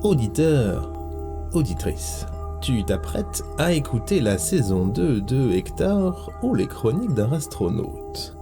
Auditeur, auditrice, tu t'apprêtes à écouter la saison 2 de Hector ou les chroniques d'un astronaute.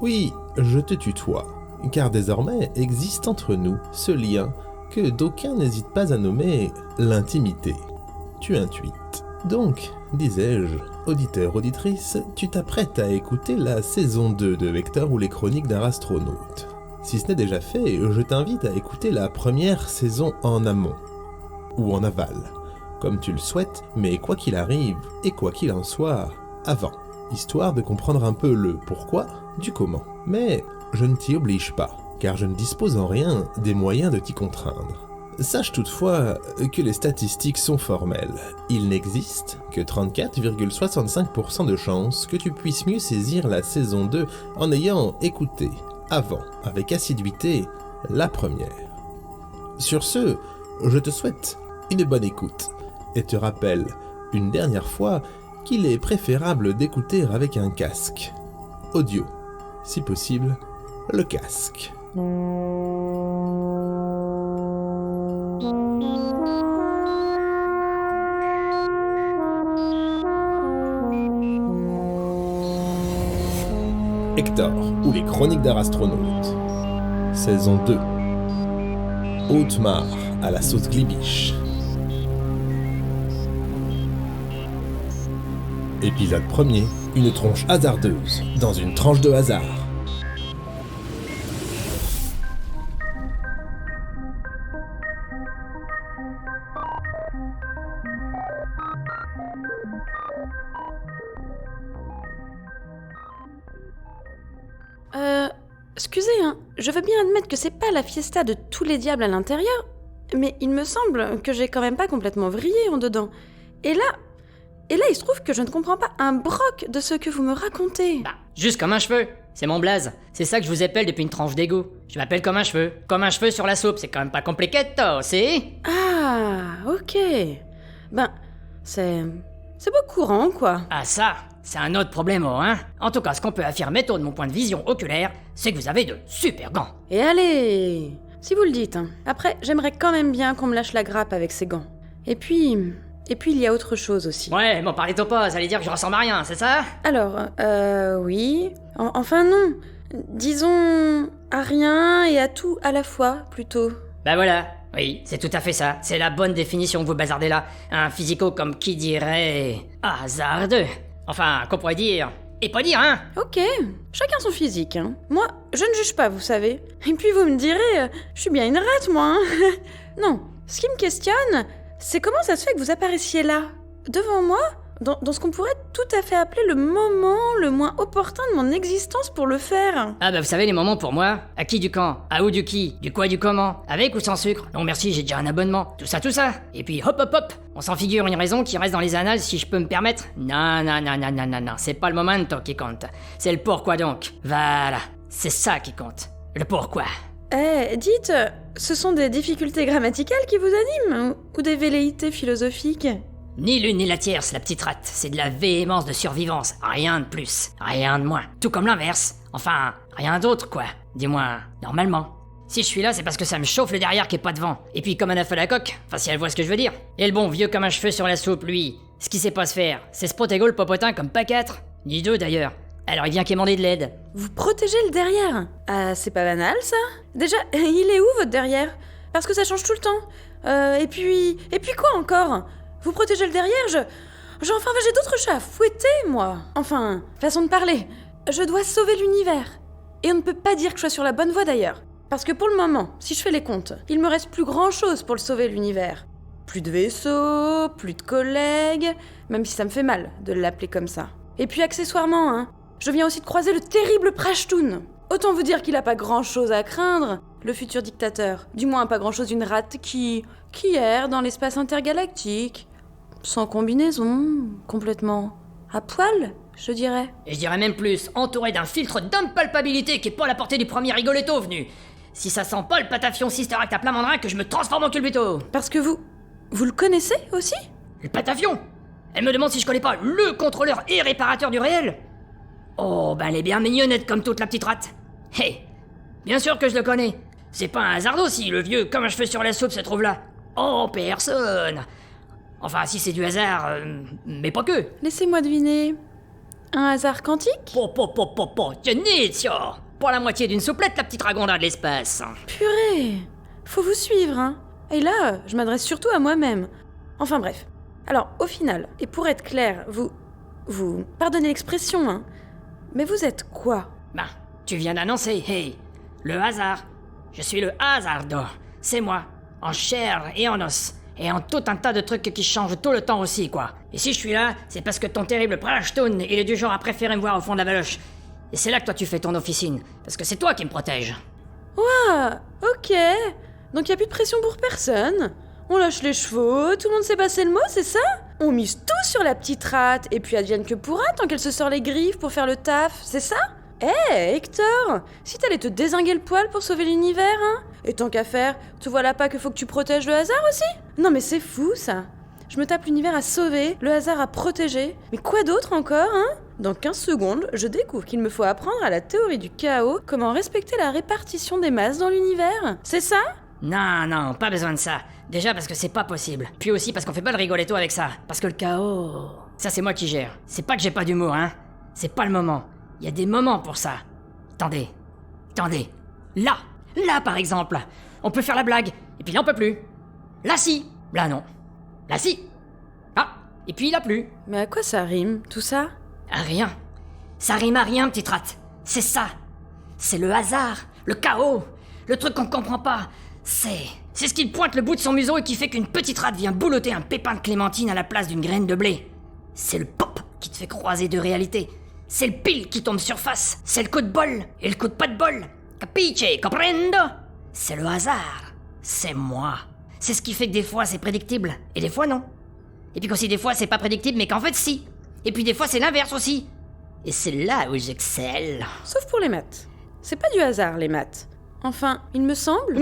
Oui, je te tutoie, car désormais existe entre nous ce lien que d'aucuns n'hésitent pas à nommer l'intimité. Tu intuites. Donc, disais-je, auditeur, auditrice, tu t'apprêtes à écouter la saison 2 de Hector ou les chroniques d'un astronaute. Si ce n'est déjà fait, je t'invite à écouter la première saison en amont, ou en aval, comme tu le souhaites, mais quoi qu'il arrive, et quoi qu'il en soit, avant, histoire de comprendre un peu le pourquoi du comment. Mais je ne t'y oblige pas, car je ne dispose en rien des moyens de t'y contraindre. Sache toutefois que les statistiques sont formelles. Il n'existe que 34,65% de chances que tu puisses mieux saisir la saison 2 en ayant écouté, avant, avec assiduité, la première. Sur ce, je te souhaite une bonne écoute, et te rappelle, une dernière fois, qu'il est préférable d'écouter avec un casque. Audio, si possible, le casque. Hector, ou les chroniques d'un astronaute. Saison 2. Haute-Mare à la sauce glibiche. Épisode 1er, une tronche hasardeuse dans une tranche de hasard. Excusez, je veux bien admettre que c'est pas la fiesta de tous les diables à l'intérieur, mais il me semble que j'ai quand même pas complètement vrillé en dedans. Et là, il se trouve que je ne comprends pas un broc de ce que vous me racontez. Bah, juste comme un cheveu, c'est mon blaze. C'est ça que je vous appelle depuis une tranche d'égout. Je m'appelle comme un cheveu sur la soupe, c'est quand même pas compliqué, c'est... Ah, ok. Ben, c'est pas courant, quoi. Ah ça, c'est un autre problème, hein. En tout cas, ce qu'on peut affirmer, de mon point de vision oculaire, c'est que vous avez de super gants. Et allez, si vous le dites. Après, j'aimerais quand même bien qu'on me lâche la grappe avec ces gants. Et puis, il y a autre chose aussi. Ouais, bon, parlez-toi pas, ça allait dire que je ressemble à rien, c'est ça? Alors, oui. Enfin non. Disons à rien et à tout à la fois, plutôt. Bah voilà, oui, c'est tout à fait ça. C'est la bonne définition que vous bazardez là. Un physico comme qui dirait... hasardeux. Enfin, qu'on pourrait dire... Et pas dire, hein. Ok, chacun son physique, Moi, je ne juge pas, vous savez. Et puis vous me direz, je suis bien une rate, moi, Non, ce qui me questionne, c'est comment ça se fait que vous apparaissiez là, devant moi, dans ce qu'on pourrait tout à fait appeler le moment le moins opportun de mon existence pour le faire. Ah bah vous savez les moments pour moi, à qui du quand, à où du qui, du quoi du comment, avec ou sans sucre, non merci j'ai déjà un abonnement, tout ça, et puis hop, on s'en figure une raison qui reste dans les annales si je peux me permettre. Non, c'est pas le momento qui compte, c'est le pourquoi donc, voilà, c'est ça qui compte, le pourquoi. Dites, ce sont des difficultés grammaticales qui vous animent, ou des velléités philosophiques ? Ni l'une ni la tierce, la petite rate, c'est de la véhémence de survivance, rien de plus, rien de moins. Tout comme l'inverse, enfin, rien d'autre quoi, du moins, normalement. Si je suis là, c'est parce que ça me chauffe le derrière qui est pas devant. Et puis comme un œuf à la coque, enfin si elle voit ce que je veux dire. Et le bon vieux comme un cheveu sur la soupe, lui, ce qu'il sait pas se faire, c'est se protéger le popotin comme pas 4, ni 2 d'ailleurs. Alors il vient quémander de l'aide. Vous protégez le derrière ? Ah, c'est pas banal ça ? Déjà, il est où votre derrière ? Parce que ça change tout le temps. Et puis quoi encore ? Vous protégez le derrière, j'ai d'autres chats à fouetter, moi. Enfin, façon de parler. Je dois sauver l'univers. Et on ne peut pas dire que je sois sur la bonne voie d'ailleurs. Parce que pour le moment, si je fais les comptes, il me reste plus grand chose pour le sauver l'univers. Plus de vaisseaux, plus de collègues, même si ça me fait mal de l'appeler comme ça. Et puis accessoirement, je viens aussi de croiser le terrible Prashtoon. Autant vous dire qu'il a pas grand chose à craindre, le futur dictateur. Du moins pas grand chose d'une rate qui erre dans l'espace intergalactique. Sans combinaison, complètement à poil, je dirais. Et je dirais même plus, entouré d'un filtre d'impalpabilité qui est pas à la portée du premier rigoletto venu. Si ça sent pas le patafion Sister Act à plein mandrin que je me transforme en culbuto. Parce que vous le connaissez aussi ? Le patafion ? Elle me demande si je connais pas le contrôleur et réparateur du réel. Oh, ben elle est bien mignonnette comme toute la petite rate. Hey, bien sûr que je le connais. C'est pas un hasard si le vieux comme un cheveu sur la soupe se trouve là. Oh, personne. Enfin, si c'est du hasard, mais pas que. Laissez-moi deviner. Un hasard quantique? Tenizio. Pour la moitié d'une souplette, la petite dragonda de l'espace. Purée! Faut vous suivre, hein. Et là, je m'adresse surtout à moi-même. Enfin bref. Alors, au final, et pour être clair, vous... Pardonnez l'expression, hein. Mais vous êtes quoi? Ben, tu viens d'annoncer, hey, le hasard. Je suis le hasardo. C'est moi, en chair et en os. Et en tout un tas de trucs qui changent tout le temps aussi, quoi. Et si je suis là, c'est parce que ton terrible Prashtoon, il est du genre à préférer me voir au fond de la valoche. Et c'est là que toi tu fais ton officine, parce que c'est toi qui me protège. Ah, ok. Donc y a plus de pression pour personne. On lâche les chevaux, tout le monde sait passer le mot, c'est ça? On mise tout sur la petite rate, et puis advienne que pourra tant qu'elle se sort les griffes pour faire le taf, c'est ça? Hector, si t'allais te dézinguer le poil pour sauver l'univers, hein? Et tant qu'à faire, te voilà pas que faut que tu protèges le hasard aussi? Non mais c'est fou, ça. Je me tape l'univers à sauver, le hasard à protéger. Mais quoi d'autre encore, hein? Dans 15 secondes, je découvre qu'il me faut apprendre à la théorie du chaos comment respecter la répartition des masses dans l'univers. C'est ça? Non, pas besoin de ça. Déjà parce que c'est pas possible. Puis aussi parce qu'on fait pas le rigoletto avec ça. Parce que le chaos... Ça c'est moi qui gère. C'est pas que j'ai pas d'humour, hein. C'est pas le moment. Il y a des moments pour ça. Attendez. Là par exemple. On peut faire la blague. Et puis là on peut plus. Là si. Là non. Là si. Ah. Et puis là plus. Mais à quoi ça rime, tout ça? À rien. Ça rime à rien, petite rate. C'est ça. C'est le hasard. Le chaos. Le truc qu'on comprend pas. C'est ce qui pointe le bout de son museau et qui fait qu'une petite rate vient boulotter un pépin de clémentine à la place d'une graine de blé. C'est le pop qui te fait croiser deux réalités. C'est le pile qui tombe surface. C'est le coup de bol et le coup de pas de bol. Capiche, comprendo? C'est le hasard. C'est moi. C'est ce qui fait que des fois c'est prédictible et des fois non. Et puis qu'aussi des fois c'est pas prédictible mais qu'en fait si. Et puis des fois c'est l'inverse aussi. Et c'est là où j'excelle. Sauf pour les maths. C'est pas du hasard, les maths. Enfin, il me semble...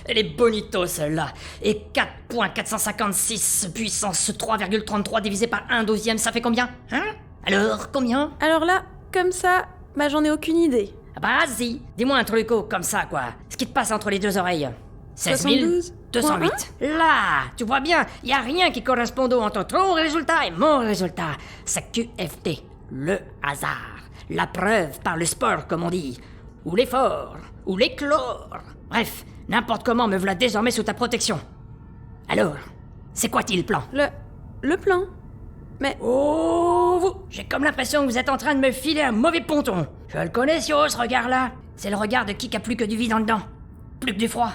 Elle est bonito celle-là. Et 4.456 puissance 3,33 divisé par 1/12, ça fait combien? Hein? Alors, combien? Alors là, comme ça, j'en ai aucune idée. Ah bah vas-y, dis-moi un truco comme ça quoi. Ce qui te passe entre les deux oreilles. 16 208. Là, tu vois bien, y a rien qui corresponde entre ton résultat et mon résultat. C'est QFT, le hasard. La preuve par le sport comme on dit. Ou l'effort, ou l'éclore. Bref, n'importe comment me voilà désormais sous ta protection. Alors, c'est quoi-t-il le plan? Le plan? Mais... Oh, vous! J'ai comme l'impression que vous êtes en train de me filer un mauvais ponton. Je le connais, ce regard-là. C'est le regard de qui a plus que du vide en dedans. Plus que du froid.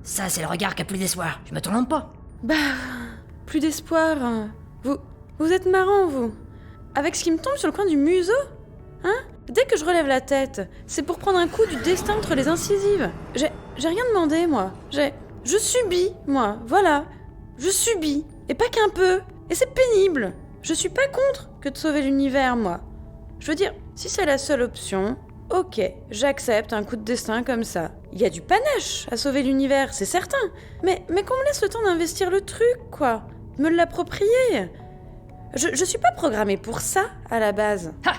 Ça, c'est le regard qui a plus d'espoir. Je me trompe pas. Plus d'espoir. Vous êtes marrant, vous. Avec ce qui me tombe sur le coin du museau? Hein? Dès que je relève la tête, c'est pour prendre un coup du destin entre les incisives. J'ai rien demandé, moi. Je subis, moi. Voilà. Je subis. Et pas qu'un peu. Et c'est pénible. Je suis pas contre que de sauver l'univers, moi. Je veux dire, si c'est la seule option, ok, j'accepte un coup de destin comme ça. Il y a du panache à sauver l'univers, c'est certain. Mais qu'on me laisse le temps d'investir le truc, quoi. Me l'approprier. Je suis pas programmée pour ça, à la base. Ha!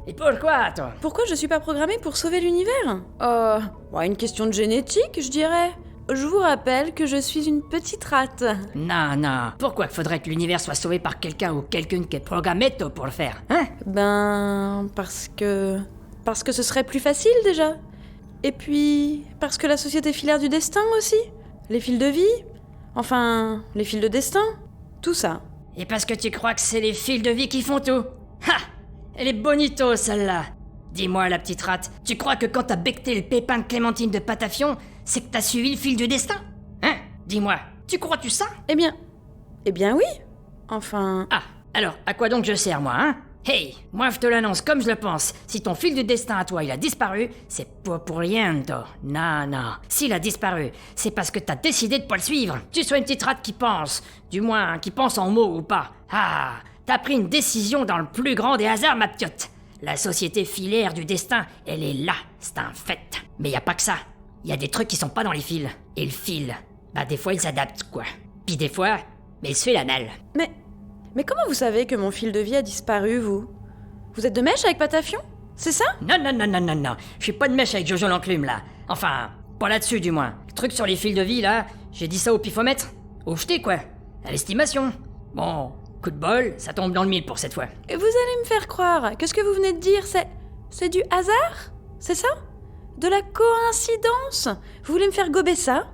Et pourquoi, toi? Pourquoi je suis pas programmée pour sauver l'univers? Une question de génétique, je dirais. Je vous rappelle que je suis une petite rate. Non. Pourquoi faudrait que l'univers soit sauvé par quelqu'un ou quelqu'une qui est programmé pour le faire, hein? Parce que ce serait plus facile, déjà. Et puis, parce que la société filaire du destin, aussi. Les fils de vie. Enfin, les fils de destin. Tout ça. Et parce que tu crois que c'est les fils de vie qui font tout? Ha! Elle est bonito, celle-là. Dis-moi, la petite rate, tu crois que quand t'as becté le pépin de clémentine de Patafion, c'est que t'as suivi le fil du destin? Hein? Dis-moi, tu crois-tu ça? Eh bien oui. Enfin... Ah, alors, à quoi donc je sers, moi, hein? Hey, moi je te l'annonce comme je le pense. Si ton fil du destin à toi, il a disparu, c'est pas pour rien, toi. Non. S'il a disparu, c'est parce que t'as décidé de pas le suivre. Tu sois une petite rate qui pense. Du moins, qui pense en mots ou pas. Ah, t'as pris une décision dans le plus grand des hasards, ma piotte. La société filaire du destin, elle est là, c'est un fait. Mais y a pas que ça. Y a des trucs qui sont pas dans les fils. Et le fil, des fois il s'adapte, quoi. Puis des fois, il se fait la malle. Mais comment vous savez que mon fil de vie a disparu, vous? Vous êtes de mèche avec Patafion? C'est ça? Non. Je suis pas de mèche avec Jojo l'enclume, là. Enfin, Pas là-dessus, du moins. Le truc sur les fils de vie, là, j'ai dit ça au pifomètre. Au jeté, quoi. À l'estimation. Bon, coup de bol, ça tombe dans le mille pour cette fois. Et vous allez me faire croire que ce que vous venez de dire, c'est du hasard? C'est ça? De la coïncidence? Vous voulez me faire gober ça?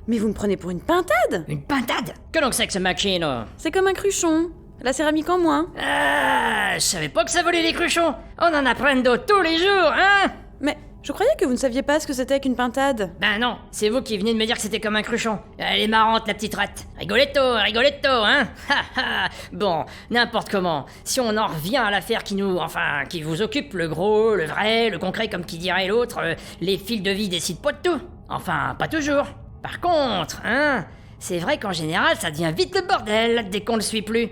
Mais vous me prenez pour une pintade? Une pintade? Que donc c'est que ce machino? C'est comme un cruchon. La céramique en moins. Ah, je savais pas que ça volait les cruchons. On en apprend d'autres tous les jours, hein? Mais je croyais que vous ne saviez pas ce que c'était qu'une pintade. Ben non, c'est vous qui venez de me dire que c'était comme un cruchon. Elle est marrante, la petite rate. Rigoletto, rigoletto, hein? Ha ha. Bon, n'importe comment. Si on en revient à l'affaire qui vous occupe, le gros, le vrai, le concret, comme qui dirait l'autre, les fils de vie décident pas de tout. Enfin, pas toujours. Par contre, hein, c'est vrai qu'en général, ça devient vite le bordel dès qu'on le suit plus.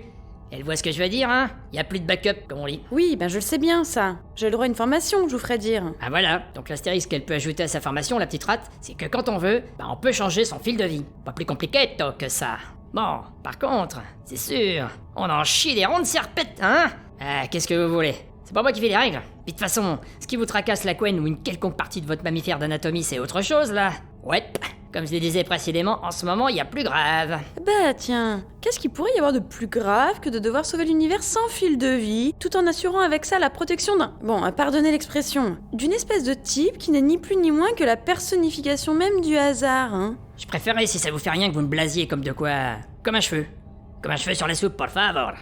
Elle voit ce que je veux dire, hein? Y a plus de backup, comme on dit. Oui, ben je le sais bien, ça. J'ai le droit à une formation, je vous ferai dire. Ah voilà, donc l'astérisque qu'elle peut ajouter à sa formation, la petite rate, c'est que quand on veut, on peut changer son fil de vie. Pas plus compliqué, que ça. Bon, par contre, c'est sûr, on en chie des rondes serpettes, hein? Ah, qu'est-ce que vous voulez? C'est pas moi qui fais les règles. Puis de toute façon, ce qui vous tracasse la couenne ou une quelconque partie de votre mammifère d'anatomie, c'est autre chose, là. Ouais, comme je le disais précédemment, en ce moment, il y a plus grave. Bah tiens, qu'est-ce qu'il pourrait y avoir de plus grave que de devoir sauver l'univers sans fil de vie, tout en assurant avec ça la protection pardonnez l'expression, d'une espèce de type qui n'est ni plus ni moins que la personnification même du hasard, hein? Je préférerais, si ça vous fait rien, que vous me blasiez comme de quoi... Comme un cheveu. Comme un cheveu sur la soupe, por favor.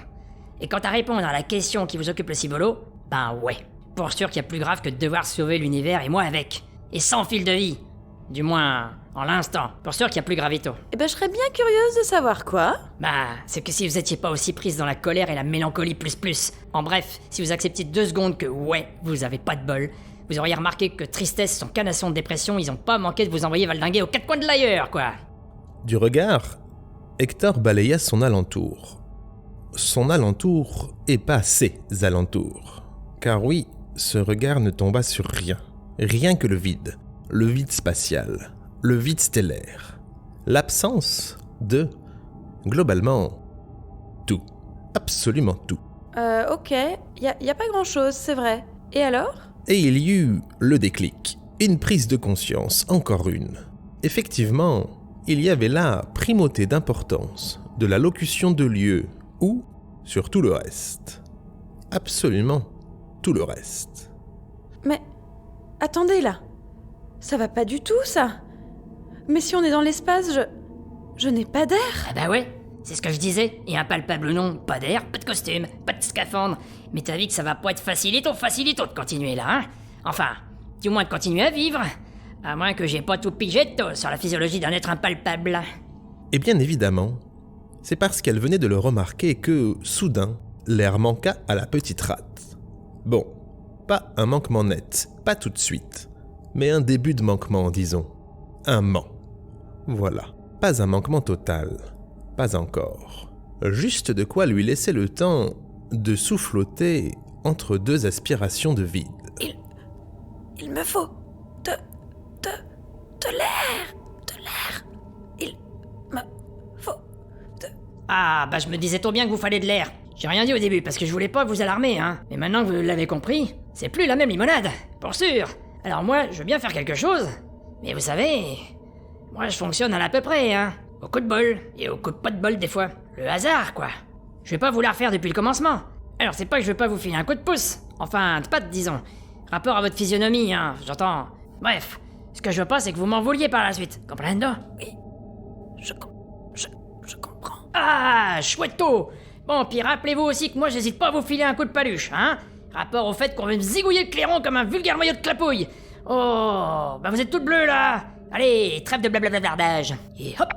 Et quant à répondre à la question qui vous occupe le cibolo, ben ouais. Pour sûr qu'il y a plus grave que de devoir sauver l'univers et moi avec. Et sans fil de vie. Du moins, en l'instant. Pour sûr qu'il y a plus gravito. Eh ben je serais bien curieuse de savoir quoi. Bah, c'est que si vous étiez pas aussi prise dans la colère et la mélancolie plus. En bref, si vous acceptiez 2 secondes que ouais, vous avez pas de bol, vous auriez remarqué que tristesse, son canasson de dépression, ils ont pas manqué de vous envoyer valdinguer aux 4 coins de l'ailleurs, quoi. Du regard, Hector balaya son alentour. Son alentour et pas ses alentours. Car oui, ce regard ne tomba sur rien. Rien que le vide spatial, le vide stellaire. L'absence de, globalement, tout. Absolument tout. Ok, y a pas grand-chose, c'est vrai. Et alors? Et il y eut le déclic, une prise de conscience, encore une. Effectivement, il y avait là primauté d'importance de la locution de lieu ou sur tout le reste. Absolument tout le reste. Mais, attendez là. Ça va pas du tout, ça. Mais si on est dans l'espace, je n'ai pas d'air. Ah bah ouais, c'est ce que je disais. Et impalpable ou non, pas d'air, pas de costume, pas de scaphandre. Mais t'as vu que ça va pas être facilito de continuer là, hein? Enfin, du moins de continuer à vivre. À moins que j'ai pas tout pigé sur la physiologie d'un être impalpable. Et bien évidemment, c'est parce qu'elle venait de le remarquer que, soudain, l'air manqua à la petite rate. Bon, pas un manquement net, pas tout de suite, mais un début de manquement, disons. Un ment. Voilà, pas un manquement total, pas encore. Juste de quoi lui laisser le temps de souffloter entre 2 aspirations de vide. Il me faut de l'air. Il me faut de... Ah, bah je me disais trop bien que vous fallait de l'air. J'ai rien dit au début parce que je voulais pas vous alarmer, hein. Mais maintenant que vous l'avez compris, c'est plus la même limonade, pour sûr. Alors moi, je veux bien faire quelque chose. Mais vous savez, moi je fonctionne à l'à peu près, hein. Au coup de bol, et au coup de pas de bol des fois. Le hasard, quoi. Je vais pas vous la refaire depuis le commencement. Alors c'est pas que je veux pas vous filer un coup de pouce. Enfin, de patte, disons. Rapport à votre physionomie, hein, j'entends. Bref, ce que je veux pas, c'est que vous m'en vouliez par la suite. Comprendo? Oui, je comprends. Ah, chouetto! Bon, puis rappelez-vous aussi que moi j'hésite pas à vous filer un coup de paluche, hein? Rapport au fait qu'on veut me zigouiller le clairon comme un vulgaire maillot de clapouille. Oh, bah vous êtes toutes bleues là! Allez, trêve de blablablardage. Et hop!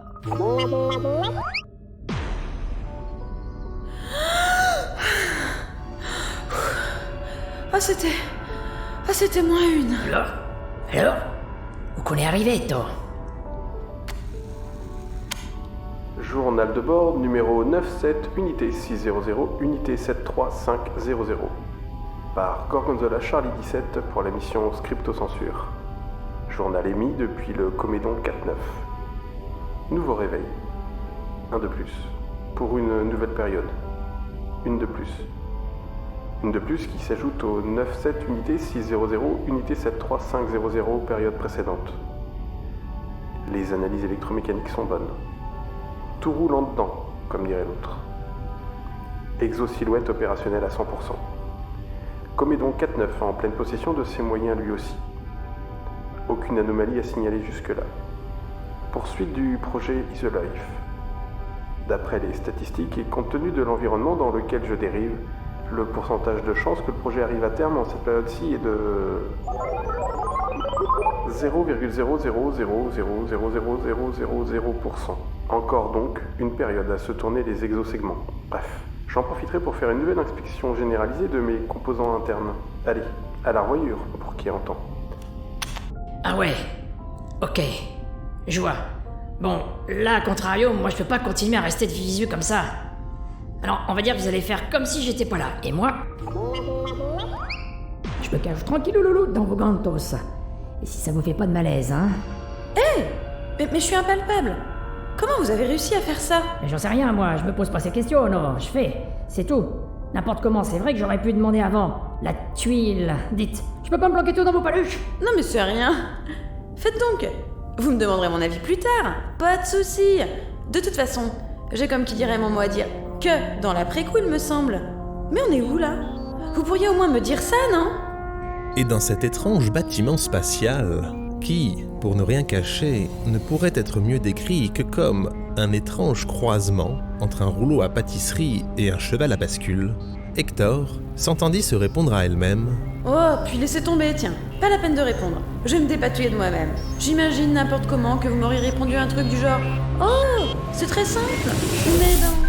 Ah, c'était moins une. Alors? Où qu'on est arrivé, toi? Journal de bord numéro 97, unité 600, unité 73500. Par Gorgonzola Charlie 17 pour la mission Scripto-censure. Journal émis depuis le Comédon 4-9. Nouveau réveil. Un de plus. Pour une nouvelle période. Une de plus. Une de plus qui s'ajoute au 97 unité 600, unité 73500 période précédente. Les analyses électromécaniques sont bonnes. Tout roule en dedans, comme dirait l'autre. Exosilhouette opérationnelle à 100%. Comédon 4-9 en pleine possession de ses moyens lui aussi. Aucune anomalie à signaler jusque-là. Poursuite du projet Isolife. D'après les statistiques et compte tenu de l'environnement dans lequel je dérive, le pourcentage de chance que le projet arrive à terme en cette période-ci est de 0,000000000%. Encore donc une période à se tourner les exosegments. Bref, j'en profiterai pour faire une nouvelle inspection généralisée de mes composants internes. Allez, à la revoyure, pour qui entend. Ah ouais. Ok. Je vois. Bon, là, à contrario, moi je peux pas continuer à rester de visu comme ça. Alors, on va dire que vous allez faire comme si j'étais pas là. Et moi... je me cache tranquille loulou dans vos gantos. Et si ça vous fait pas de malaise, hein. Mais je suis impalpable. Comment vous avez réussi à faire ça? Mais j'en sais rien, moi, je me pose pas ces questions, non, je fais. C'est tout. N'importe comment, c'est vrai que j'aurais pu demander avant. La tuile, dites. Je peux pas me planquer tout dans vos paluches? Non mais c'est rien. Faites donc. Vous me demanderez mon avis plus tard. Pas de souci. De toute façon, j'ai comme qui dirait mon mot à dire que dans l'après-coup, il me semble. Mais on est où là? Vous pourriez au moins me dire ça, non? Et dans cet étrange bâtiment spatial, qui, pour ne rien cacher, ne pourrait être mieux décrit que comme un étrange croisement entre un rouleau à pâtisserie et un cheval à bascule, Hector s'entendit se répondre à elle-même. Oh, puis laissez tomber, tiens. Pas la peine de répondre. Je vais me dépatouiller de moi-même. J'imagine n'importe comment que vous m'auriez répondu un truc du genre « Oh, c'est très simple. Mais dans...